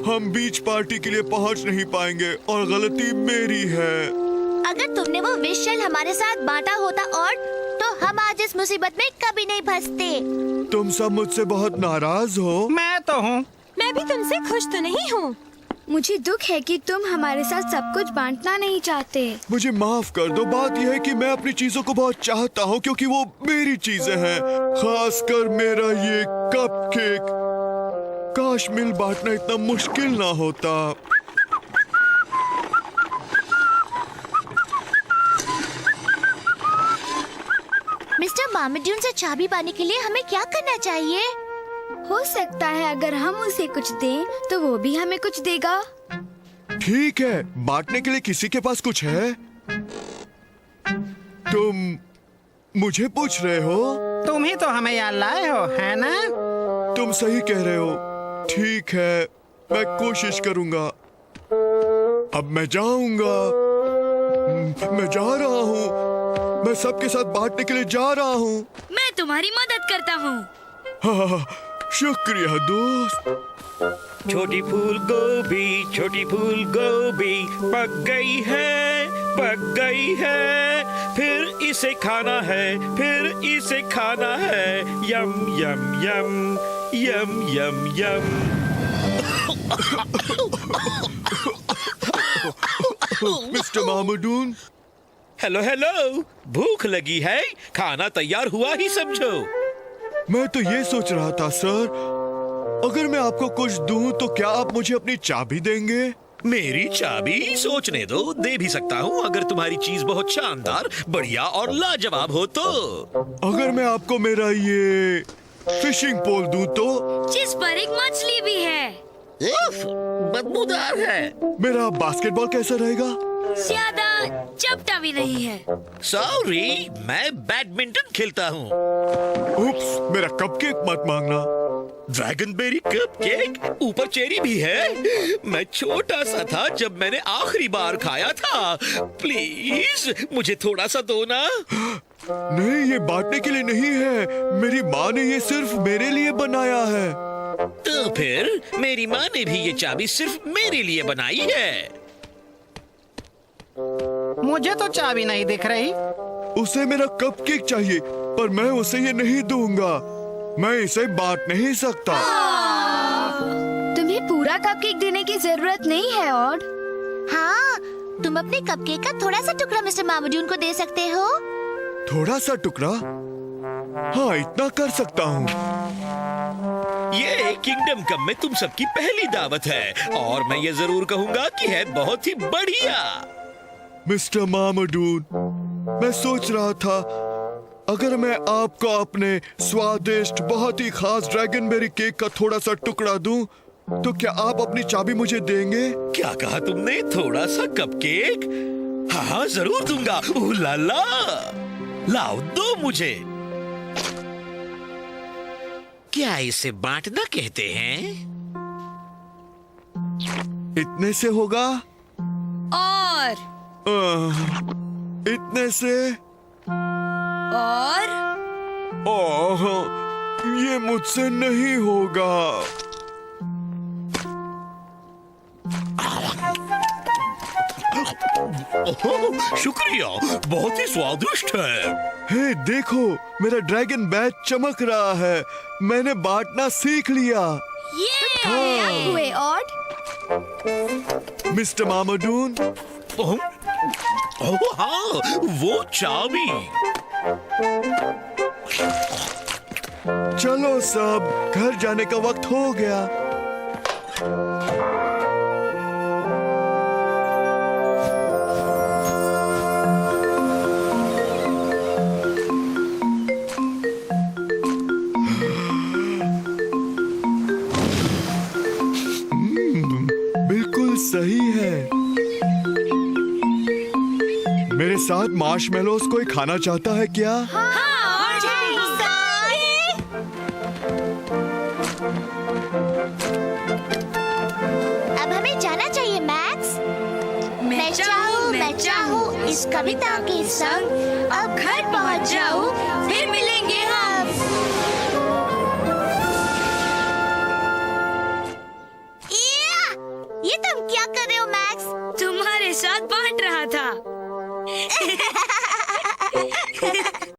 हम बीच पार्टी के लिए पहुंच नहीं पाएंगे और गलती मेरी है। अगर तुमने वो विश शेल हमारे साथ बांटा होता और तो हम आज इस मुसीबत में कभी नहीं फंसते। तुम सब मुझसे बहुत नाराज हो। मैं तो हूँ। मैं भी तुमसे खुश तो नहीं हूँ। मुझे दुख है कि तुम हमारे साथ सब कुछ बांटना नहीं चाहते। मुझे माफ कर दो। बात यह है कि मैं अपनी चीजों को बहुत चाहता हूँ क्योंकि वो मेरी चीजें हैं, खासकर मेरा ये कपकेक। काश मिल बांटना इतना मुश्किल ना होता। मिस्टर मामडून से चाबी पाने के लिए हमें क्या करना चाहिए? हो सकता है अगर हम उसे कुछ दें तो वो भी हमें कुछ देगा। ठीक है, बांटने के लिए किसी के पास कुछ है? तुम मुझे पूछ रहे हो? तुम ही तो हमें यहाँ लाए हो, है ना? तुम सही कह रहे हो। ठीक है, मैं कोशिश करूंगा। अब मैं जाऊंगा। मैं जा रहा हूँ। मैं सबके साथ बांटने के लिए जा रहा हूँ। मैं तुम्हारी मदद करता हूँ। हाँ, शुक्रिया दोस्त। छोटी फूल गोभी पक गई है, पक गई है। फिर इसे खाना है, फिर इसे खाना है। यम यम यम यम यम यम। मिस्टर मामडून। हेलो हेलो, भूख लगी है? खाना तैयार हुआ ही समझो। मैं तो ये सोच रहा था सर, अगर मैं आपको कुछ दूं तो क्या आप मुझे अपनी चाबी देंगे? मेरी चाबी? सोचने दो, दे भी सकता हूँ अगर तुम्हारी चीज बहुत शानदार, बढ़िया और लाजवाब हो तो। अगर मैं आपको मेरा ये फिशिंग पोल दूं तो? जिस पर एक मछली भी है। बदबूदार है। मेरा बास्केटबॉल कैसा रहेगा? ज्यादा चपटा भी नहीं है। सॉरी, मैं बैडमिंटन खेलता हूँ। उप्स, मेरा कपकेक मत मांगना। ड्रैगनबेरी कपकेक? ऊपर चेरी भी है। मैं छोटा सा था जब मैंने आखिरी बार खाया था। प्लीज मुझे थोड़ा सा दो ना। नहीं, ये बांटने के लिए नहीं है। मेरी माँ ने ये सिर्फ मेरे लिए बनाया है। तो फिर मेरी माँ ने भी ये चाबी सिर्फ मेरे लिए बनाई है। मुझे तो चाबी नहीं दिख रही। उसे मेरा कपकेक चाहिए, पर मैं उसे ये नहीं दूंगा। मैं इसे बांट नहीं सकता। तुम्हें पूरा कपकेक देने की जरूरत नहीं है ऑड। हाँ, तुम अपने कपकेक का थोड़ा सा टुकड़ा मिस्टर मामडून को दे सकते हो। थोड़ा सा टुकड़ा? हाँ, इतना कर सकता हूँ। ये किंगडम कम में तुम सबकी पहली दावत है और मैं ये जरूर कहूँगा कि है बहुत ही बढ़िया। मिस्टर मामडून, मैं सोच रहा था अगर मैं आपको अपने स्वादिष्ट बहुत ही खास ड्रैगनबेरी केक का थोड़ा सा टुकड़ा दूं, तो क्या आप अपनी चाबी मुझे देंगे? क्या कहा तुमने? थोड़ा सा कपकेक? हाँ जरूर दूंगा। ओह ला ला, लाओ दो मुझे। क्या इसे बांटना कहते हैं? इतने से होगा? और इतने से? और ओह, ये मुझसे नहीं होगा। ओह, शुक्रिया, बहुत ही स्वादिष्ट है। हे देखो, मेरा ड्रैगन बैच चमक रहा है। मैंने बांटना सीख लिया। ये कामयाब हुए ऑड। मिस्टर मामडून। ओह, ओह हाँ, वो चाबी। चलो सब, घर जाने का वक्त हो गया। बिल्कुल सही है। मेरे साथ मार्शमेलोस कोई खाना चाहता है क्या? अब हमें जाना चाहिए मैक्स। मैं चाहूँ इस कविता के संग अब घर पहुँच जाऊँ, फिर मिलेंगे हम। या! ये तुम क्या कर रहे हो मैक्स? तुम्हारे साथ बांट रहा था।